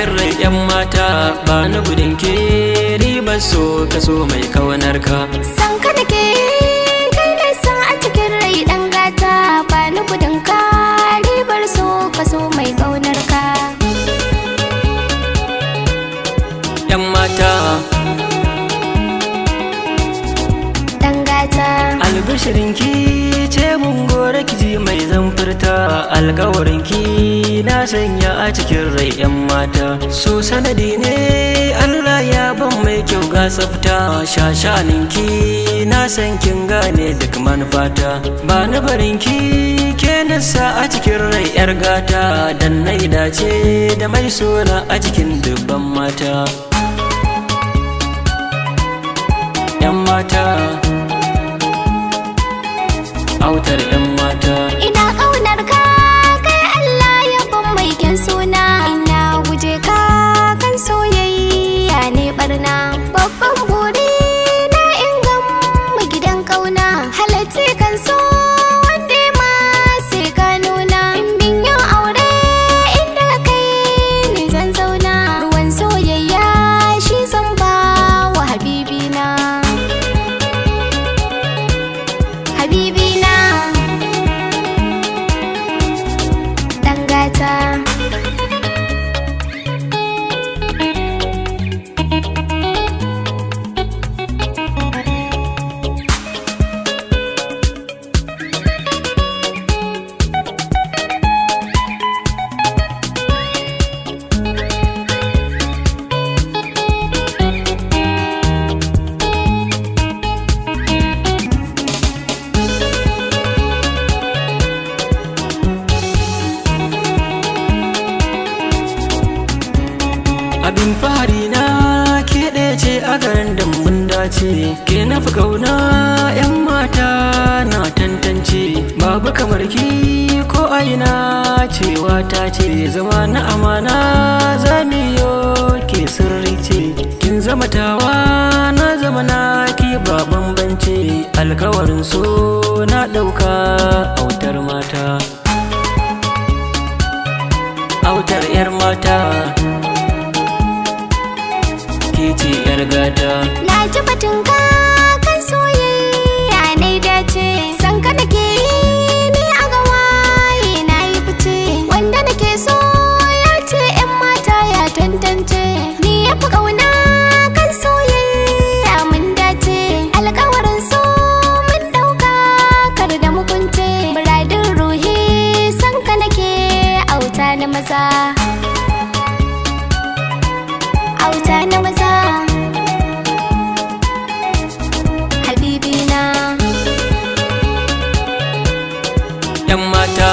cikin rai yan mata ba ni gudun ke ribar so kaso mai kaunar ka. San ka da ke kai ne san a cikin rai dan gata ba ni gudun ka ribar so kaso mai kaunar ka. Yan mata dan gata albishirinki ce mun gore kiji mai zamfurta alkawarinki na sanya a cikin rai yan mata. So sanadi ne Allah ya ban mai kyau ga tsafta shashaninki na san kin gane duk manufata. Ba na barinki ke nasa a cikin rai yar gata dan na dace da mai sona a cikin dubban mata. Yan mata autar yan mata ina kaunar ka kai Allah ya ban mai kyan suna. Ina guje ka kan soyayya ne barna babban buri na ingan mu gidan kauna halatti kan so wanda ma sai ka nuna. In bin yin aure inda kai ne zan zauna ruwan soyayya shi zan ba wa habibina. Habibina dan gata abin fahari na ke ɗaya ce a garin da mun dace. Ke na fi kauna yan mata na tantance babu kamar ki ko aina cewa ta ce zama na amana zamiyo ke sirri ce. Kin zama tawa na zama na ki ba bambance alkawarin so na ɗauka autar mata. Autar yar mata ce yar gata na ji batun ka kan soyayya ne dace. San ka nake ni a gawaye na yi fice wanda nake so ya ce yan mata ya tantance. Ni ya fi kauna kan soyayya mun dace alkawarin so mun dauka kar da mukunce. Muradin ruhi san ka nake auta na maza auta na maza yan mata